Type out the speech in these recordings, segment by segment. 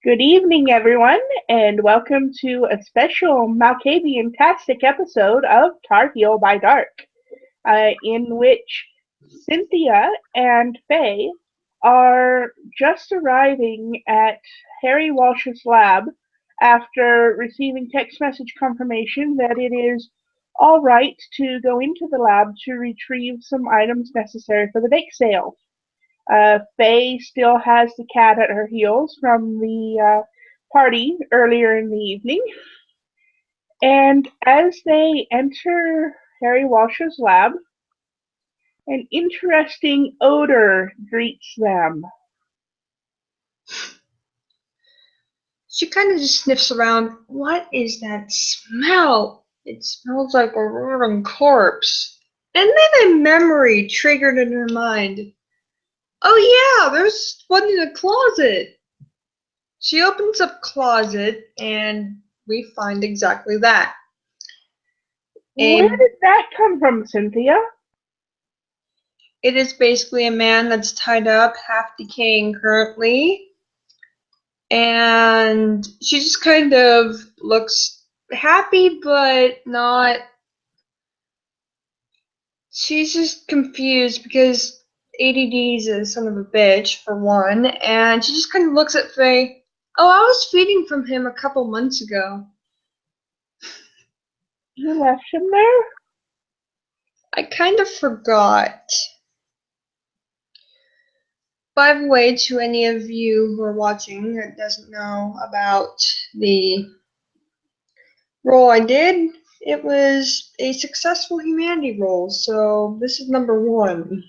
Good evening, everyone, and welcome to a special Malkavian-tastic episode of Tarheel by Dark, in which Cynthia and Fae are just arriving at Harry Walsh's lab after receiving text message confirmation that it is all right to go into the lab to retrieve some items necessary for the bake sale. Faye still has the cat at her heels from the party earlier in the evening. And as they enter Harry Walsh's lab, an interesting odor greets them. She kind of just sniffs around. What is that smell? It smells like a rotten corpse. And then a memory triggered in her mind. Oh yeah, there's one in the closet. She opens up closet and we find exactly that. Where did that come from, Cynthia? It is basically a man that's tied up, half decaying currently. And she just kind of looks happy, but not. She's just confused because ADD is a son of a bitch, for one, and she just kind of looks at Faye. Oh, I was feeding from him a couple months ago. You left him there? I kind of forgot. By the way, to any of you who are watching that doesn't know about the role I did, it was a successful humanity role, so this is number 1.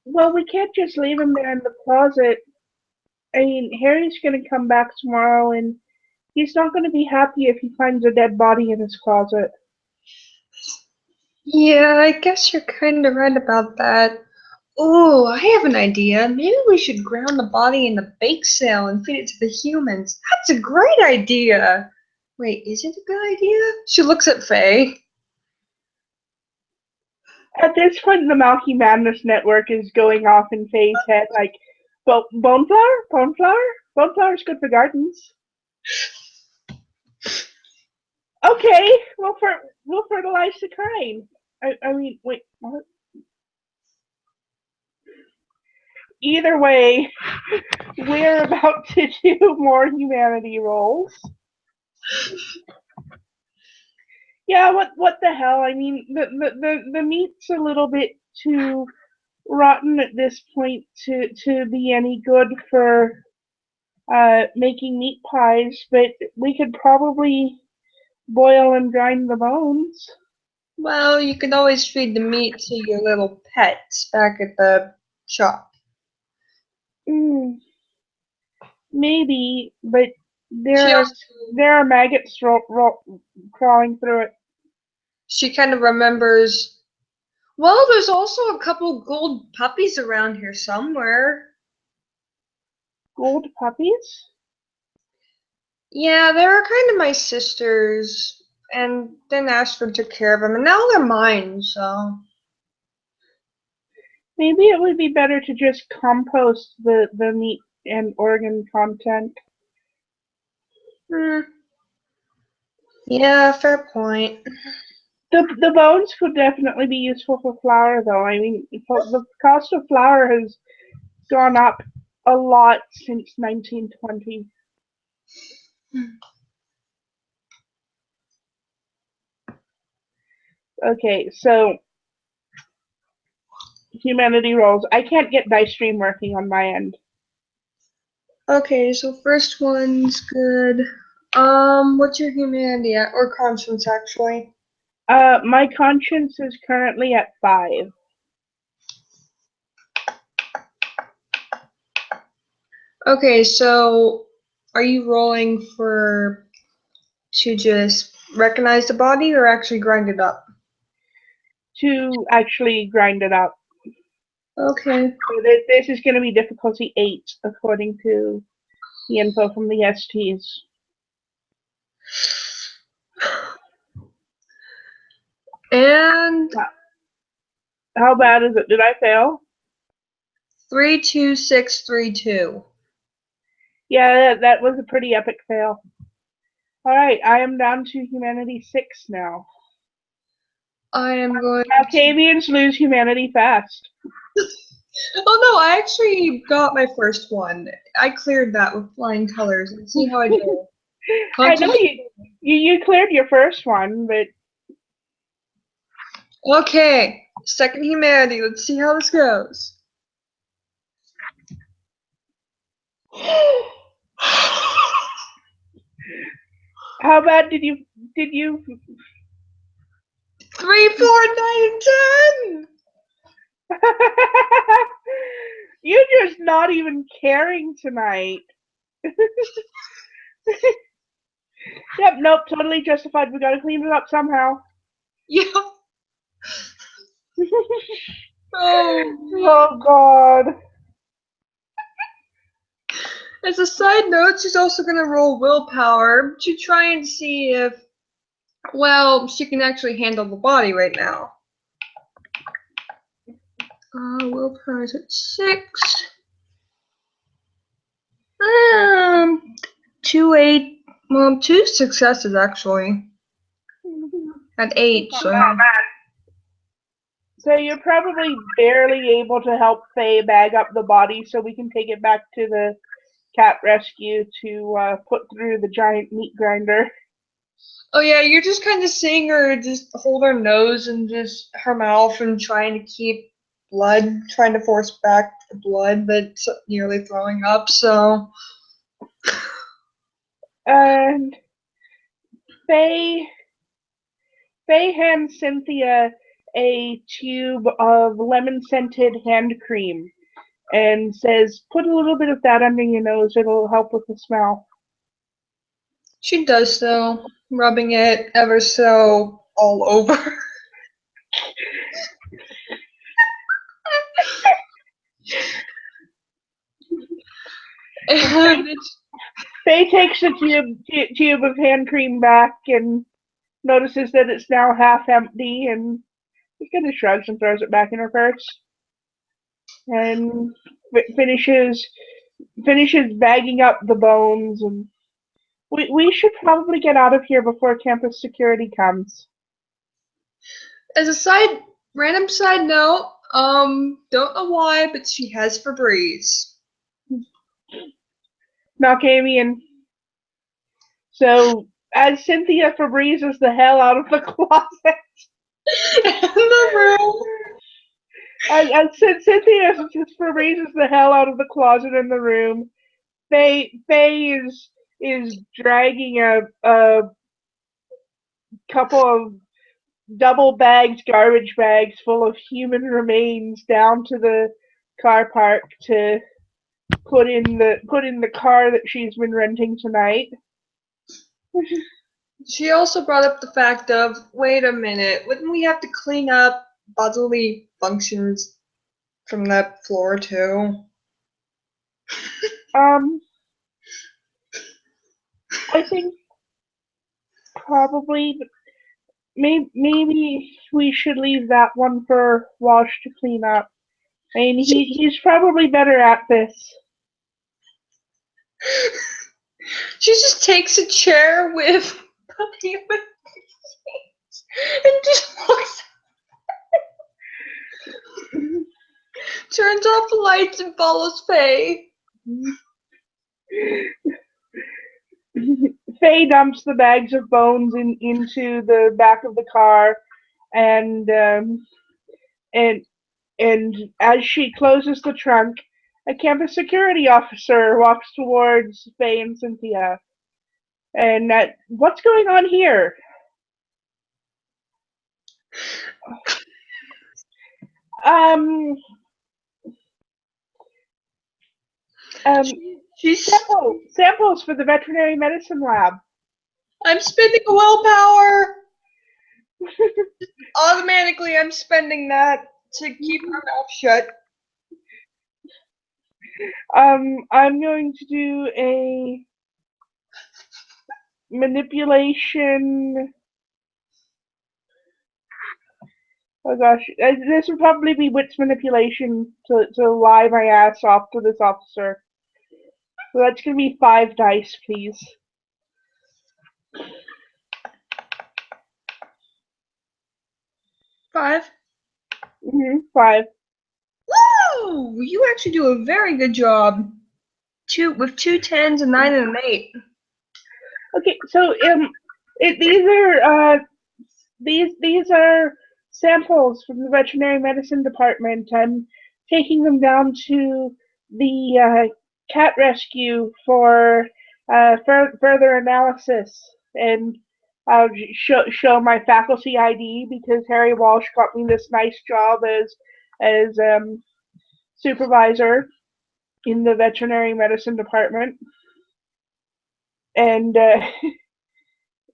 Well, we can't just leave him there in the closet. I mean, Harry's going to come back tomorrow, and he's not going to be happy if he finds a dead body in his closet. Yeah, I guess you're kind of right about that. Oh, I have an idea. Maybe we should ground the body in the bake sale and feed it to the humans. That's a great idea. Wait, is it a good idea? She looks at Faye. At this point, the Malky Madness Network is going off in Faye's head, like, bone flour? Bone flour? Bone flour is good for gardens. Okay, we'll fertilize the kind. I mean, wait, what? Either way, we're about to do more humanity rolls. Yeah, what the hell? I mean, the meat's a little bit too rotten at this point to be any good for making meat pies, but we could probably boil and grind the bones. Well, you could always feed the meat to your little pets back at the shop. Maybe, but there are maggots crawling through it. She kind of remembers. Well, there's also a couple gold puppies around here somewhere. Gold puppies? Yeah, they were kind of my sisters, and then Ashford took care of them, and now they're mine, so. Maybe it would be better to just compost the meat and organ content. Yeah, fair point. The bones could definitely be useful for flour, though. I mean, the cost of flour has gone up a lot since 1920. Okay, so humanity rolls. I can't get dice stream working on my end. Okay, so first one's good. What's your humanity at? Or conscience, actually? My conscience is currently at 5. Okay, so are you rolling to just recognize the body or actually grind it up? To actually grind it up. Okay. So this is going to be difficulty 8, according to the info from the STs. And how bad is it? Did I fail? 32632. Yeah, that was a pretty epic fail. Alright, I am down to humanity 6 now. I am going Malkavians lose humanity fast. Oh no, I actually got my first one. I cleared that with flying colors. And see how I do. I know you cleared your first one, but Okay, second humanity. Let's see how this goes. how bad did you 3, 4, 9, and 10. You're just not even caring tonight. Yep, nope, totally justified. We gotta clean it up somehow. Yeah. Oh. Oh god. As a side note, she's also gonna roll willpower to try and see if, well, she can actually handle the body right now. Willpower is at 6. 2, 8. Well, 2 successes actually. At 8, so. So you're probably barely able to help Fae bag up the body so we can take it back to the cat rescue to put through the giant meat grinder. Oh yeah, you're just kind of seeing her just hold her nose and just her mouth and trying to keep blood, trying to force back the blood, but nearly throwing up, so. And Fae hands Cynthia a tube of lemon-scented hand cream and says, put a little bit of that under your nose, it'll help with the smell. She does so, rubbing it ever so all over. And Faye takes the tube of hand cream back and notices that it's now half empty and just kind of shrugs and throws it back in her purse. And finishes bagging up the bones, and we should probably get out of here before campus security comes. as a random side note, don't know why, but she has Febreze. Malkavian. So as Cynthia Febrezes the hell out of the closet in the room. As Cynthia Febrezes the hell out of the closet in the room, Faye is dragging a couple of double bagged garbage bags full of human remains down to the car park to put in the car that she's been renting tonight. She also brought up the fact of, wait a minute, wouldn't we have to clean up bodily functions from that floor too? I think probably maybe we should leave that one for Walsh to clean up. I mean, he's probably better at this. She just takes a chair with human and just walks turns off the lights and follows Faye. Faye dumps the bags of bones into the back of the car, and as she closes the trunk, a campus security officer walks towards Faye and Cynthia. And what's going on here? Samples for the veterinary medicine lab. I'm spending a willpower. Automatically, I'm spending that to keep her mouth shut. I'm going to do a manipulation. Oh gosh, this would probably be wits manipulation to lie my ass off to this officer. So that's gonna be 5 dice, please. 5. 5. Woo! You actually do a very good job. With 2 10s, a 9, and an 8. Okay, so these are samples from the veterinary medicine department. I'm taking them down to the cat rescue for further analysis, and I'll show my faculty ID because Harry Walsh got me this nice job as supervisor in the veterinary medicine department, and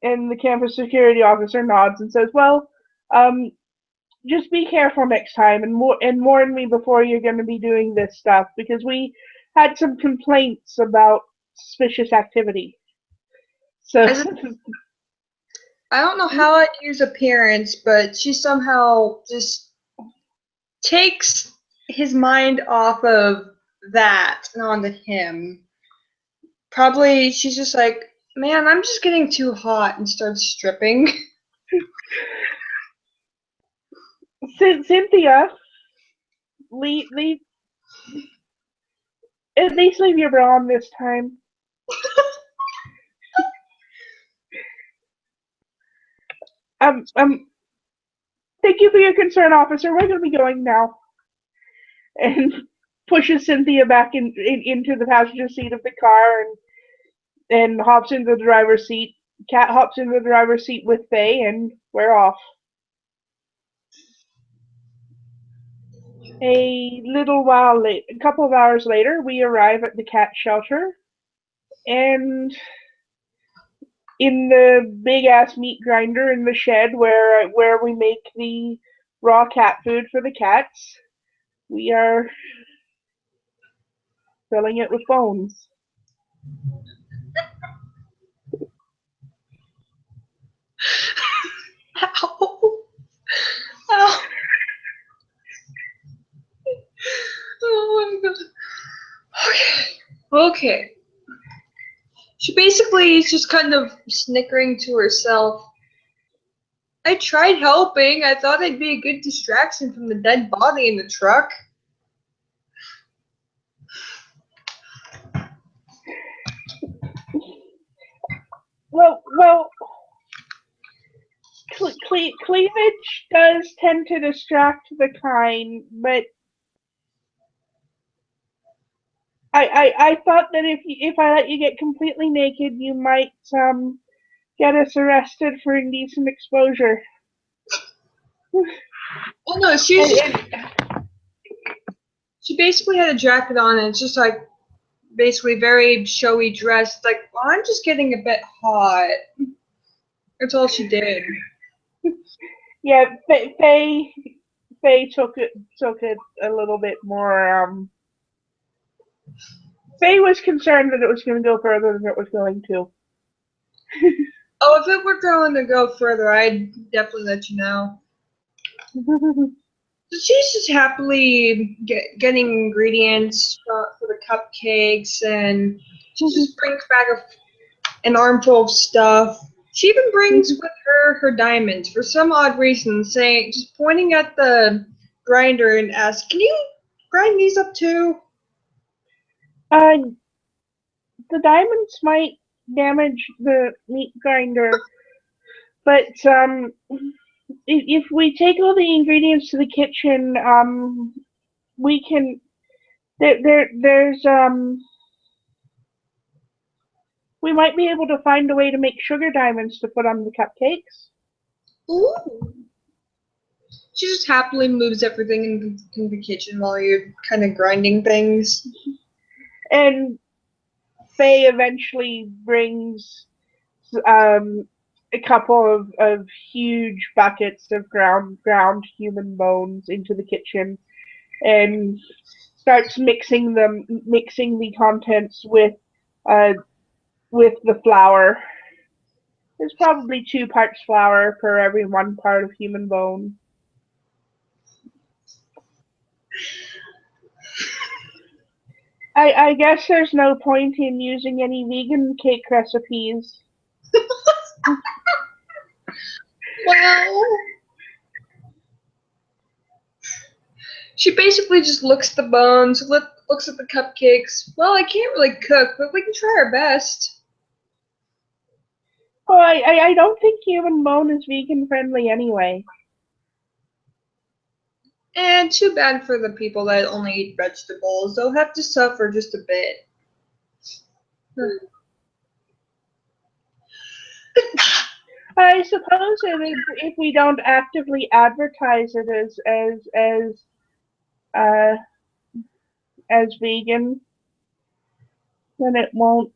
and the campus security officer nods and says, "Well, just be careful next time and warn me before you're going to be doing this stuff because we had some complaints about suspicious activity." So I don't know how I'd use appearance, but she somehow just takes his mind off of that and onto him. Probably she's just like, man, I'm just getting too hot, and starts stripping. Cynthia, leave, at least leave your bra on this time. Thank you for your concern, officer. We're going to be going now. And pushes Cynthia back into the passenger seat of the car and hops into the driver's seat. Kat hops into the driver's seat with Faye, and we're off. A couple of hours later, we arrive at the cat shelter, and in the big ass meat grinder in the shed where we make the raw cat food for the cats, we are filling it with bones. Ow. Ow. Oh my god. Okay. She basically is just kind of snickering to herself. I tried helping. I thought I'd be a good distraction from the dead body in the truck. Well, cleavage does tend to distract the kind, but I thought that if I let you get completely naked, you might get us arrested for indecent exposure. Oh no, she basically had a jacket on, and it's just like basically very showy dress. It's like, well, I'm just getting a bit hot. That's all she did. Yeah, Faye took it a little bit more. Faye was concerned that it was going to go further than it was going to. Oh, if it were going to go further, I'd definitely let you know. So she's just happily getting ingredients for the cupcakes, and she just brings back an armful of stuff. She even brings with her diamonds for some odd reason, saying, just pointing at the grinder and asks, "Can you grind these up too?" The diamonds might damage the meat grinder, but if we take all the ingredients to the kitchen, we can. There's we might be able to find a way to make sugar diamonds to put on the cupcakes. Ooh. She just happily moves everything in the kitchen while you're kind of grinding things. And Faye eventually brings a couple of huge buckets of ground human bones into the kitchen and starts mixing the contents with the flour. There's probably 2 parts flour per every 1 part of human bone. I guess there's no point in using any vegan cake recipes. Well, she basically just looks at the bones, looks at the cupcakes. Well, I can't really cook, but we can try our best. Well, I don't think human bone is vegan friendly anyway. And too bad for the people that only eat vegetables. They'll have to suffer just a bit. I suppose if we don't actively advertise it uh, as vegan, then it won't.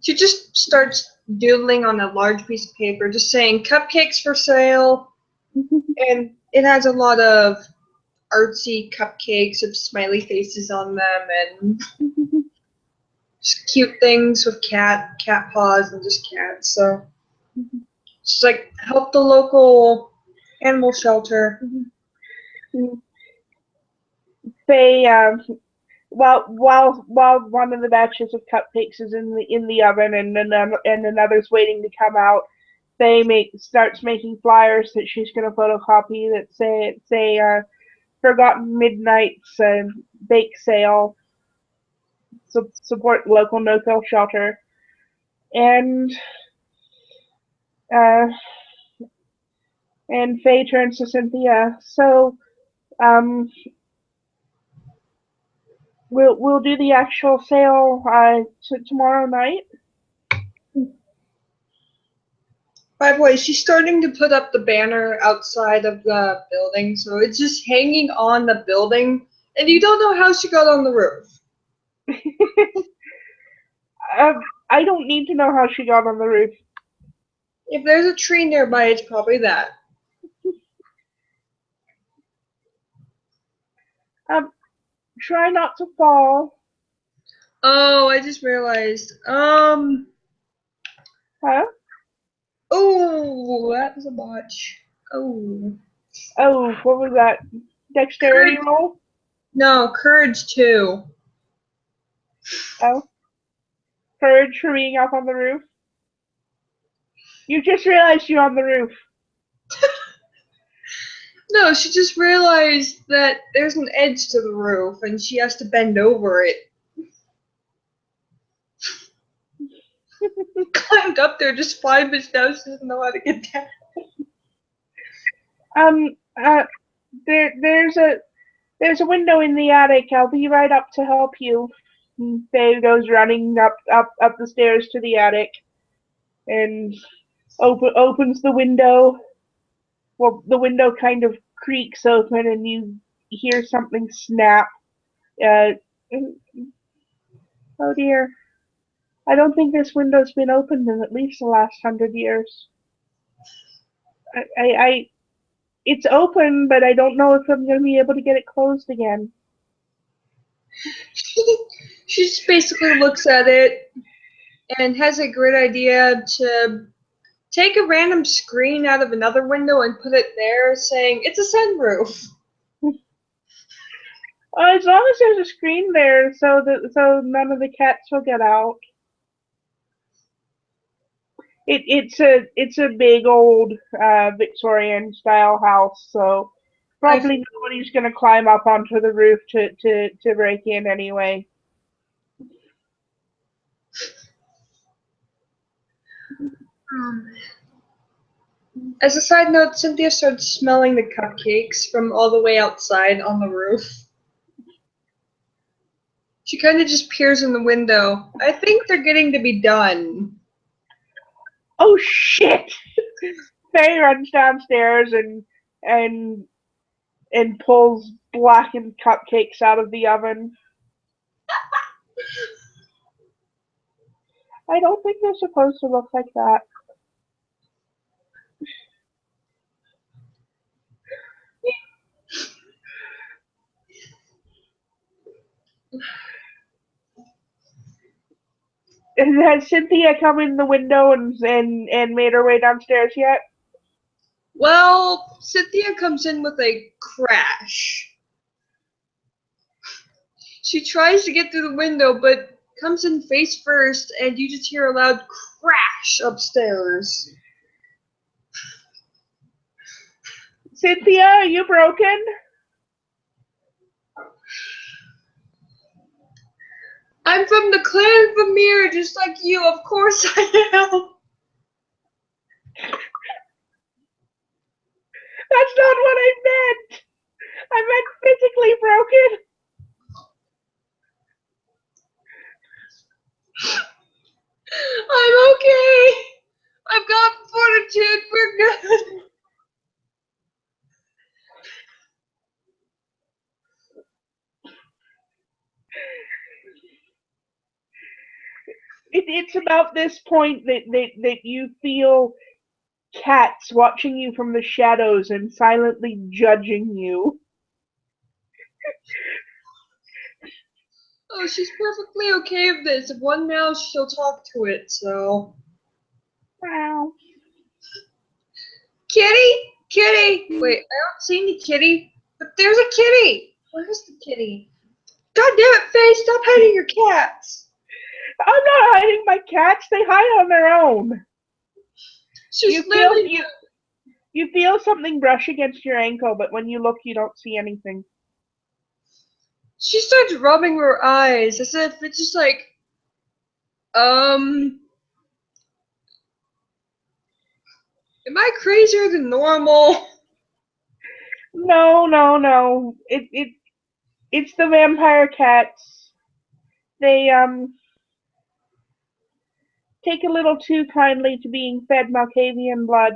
She just starts doodling on a large piece of paper, just saying cupcakes for sale. And it has a lot of artsy cupcakes with smiley faces on them and just cute things with cat paws and just cats. So just like help the local animal shelter. They while one of the batches of cupcakes is in the oven and another's waiting to come out, Faye starts making flyers that she's going to photocopy that say Forgotten Midnight's bake sale, support local no-kill shelter, and uh, Faye turns to Cynthia. So we'll do the actual sale tomorrow night. By the way, she's starting to put up the banner outside of the building, so it's just hanging on the building, and you don't know how she got on the roof. I don't need to know how she got on the roof. If there's a tree nearby, it's probably that. Try not to fall. Oh, I just realized. Huh? Oh, that was a botch. Oh. Oh, what was that? Dexterity roll? No, courage 2. Oh. Courage for being up on the roof? You just realized you're on the roof. No, she just realized that there's an edge to the roof and she has to bend over it. Climbed up there just fine, but now she doesn't know how to get down. There's a window in the attic. I'll be right up to help you. Faye goes running up the stairs to the attic and opens the window. Well, the window kind of creaks open and you hear something snap. Uh, oh dear. I don't think this window's been opened in at least the last 100 years. It's open, but I don't know if I'm going to be able to get it closed again. She just basically looks at it and has a great idea to take a random screen out of another window and put it there, saying, it's a sunroof. As long as there's a screen there, so none of the cats will get out. It's a big old Victorian style house, so probably nobody's gonna climb up onto the roof to break in anyway. As a side note, Cynthia starts smelling the cupcakes from all the way outside on the roof. She kind of just peers in the window. I think they're getting to be done. Oh shit! Faye runs downstairs and pulls blackened cupcakes out of the oven. I don't think they're supposed to look like that. Has Cynthia come in the window and made her way downstairs yet? Well, Cynthia comes in with a crash. She tries to get through the window, but comes in face first, and you just hear a loud crash upstairs. Cynthia, are you broken? I'm from the clan Vermeer, just like you. Of course I am. That's not what I meant. I meant physically broken. I'm okay. I've got fortitude. We're good. It's about this point that you feel cats watching you from the shadows and silently judging you. Oh, she's perfectly okay with this. If one mouse, she'll talk to it, so. Wow. Kitty! Kitty! Wait, I don't see any kitty. But there's a kitty! Where's the kitty? God damn it, Faye, stop hiding your cats! I'm not hiding my cats. They hide on their own. She's literally. You feel something brush against your ankle, but when you look, you don't see anything. She starts rubbing her eyes as if it's just like, am I crazier than normal? No. It's the vampire cats. They take a little too kindly to being fed Malkavian blood.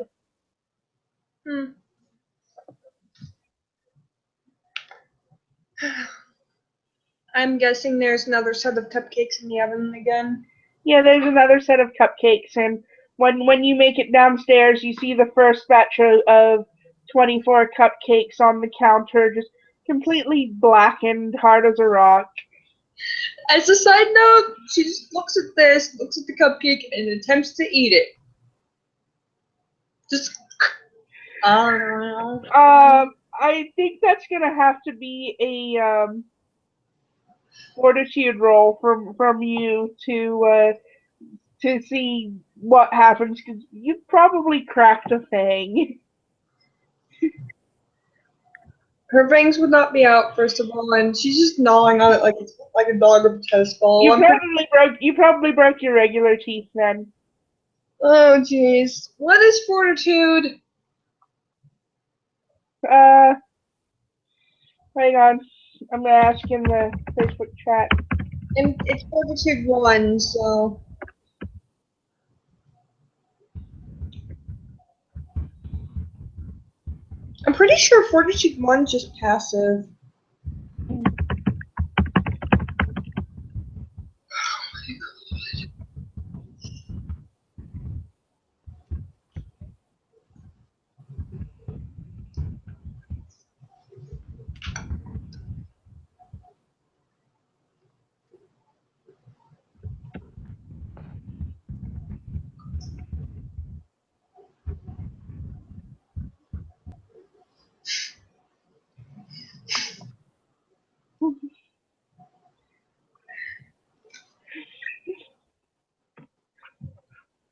I'm guessing there's another set of cupcakes in the oven again. Yeah, there's another set of cupcakes, and when you make it downstairs, you see the first batch of 24 cupcakes on the counter, just completely blackened, hard as a rock. As a side note, she just looks at this, looks at the cupcake, and attempts to eat it. Just. I think that's gonna have to be a fortitude roll from you to see what happens, because you probably cracked a fang. Her fangs would not be out, first of all, and she's just gnawing on it like it's like a dog with a test ball. You probably broke your regular teeth then. Oh, jeez. What is fortitude? Hang on. I'm gonna ask in the Facebook chat. And it's fortitude 1, so. I'm pretty sure fortitude 1 is just passive.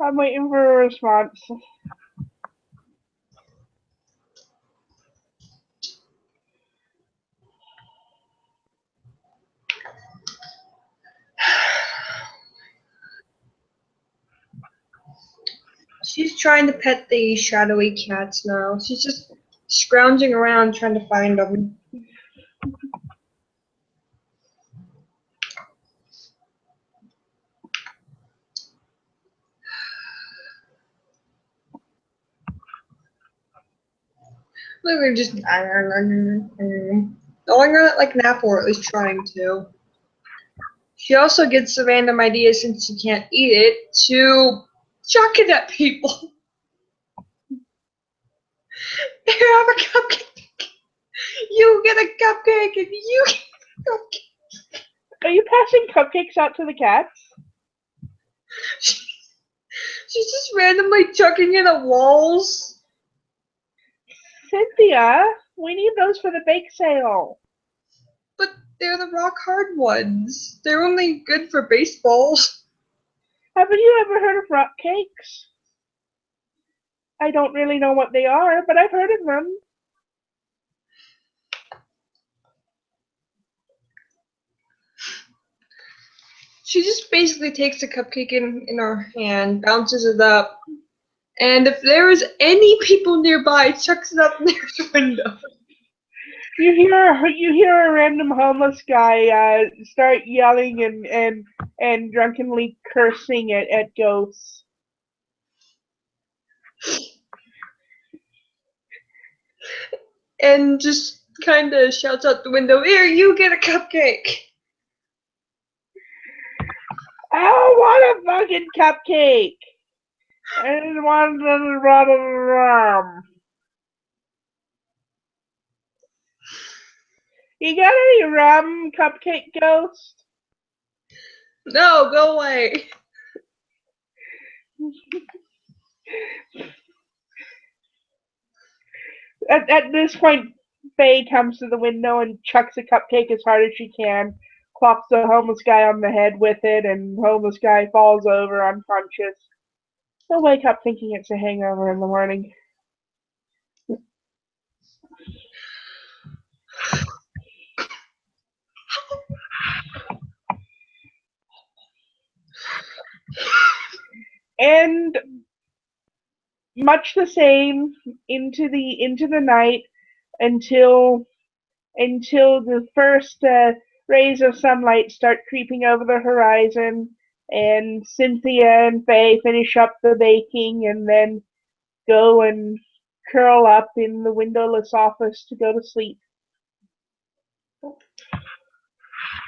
I'm waiting for a response. She's trying to pet the shadowy cats now. She's just scrounging around trying to find them. Look, they're just gnawing on it like an apple, or at least trying to. She also gets the random idea, since she can't eat it, to chuck it at people. Here, have a cupcake. You get a cupcake, and you get a cupcake. Are you passing cupcakes out to the cats? She's just randomly chucking it at walls. Cynthia, we need those for the bake sale. But They're the rock hard ones. They're only good for baseball. Haven't you ever heard of rock cakes? I don't really know what they are, but I've heard of them. She just basically takes the cupcake in her hand, bounces it up, and if there is any people nearby, chucks it up near the window. You hear a random homeless guy start yelling and drunkenly cursing at ghosts. And just kind of shouts out the window, "Here, you get a cupcake!" I want a fucking cupcake! And one rum. You got any rum, cupcake ghost? No, go away. At this point, Faye comes to the window and chucks a cupcake as hard as she can, clocks the homeless guy on the head with it, and the homeless guy falls over unconscious. He'll wake up thinking it's a hangover in the morning. And much the same into the night until the first rays of sunlight start creeping over the horizon, and Cynthia and Faye finish up the baking and then go and curl up in the windowless office to go to sleep.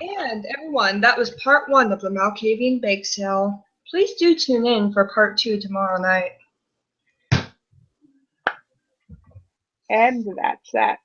And everyone, that was part 1 of the Malkavian bake sale. Please do tune in for part 2 tomorrow night. And that's that.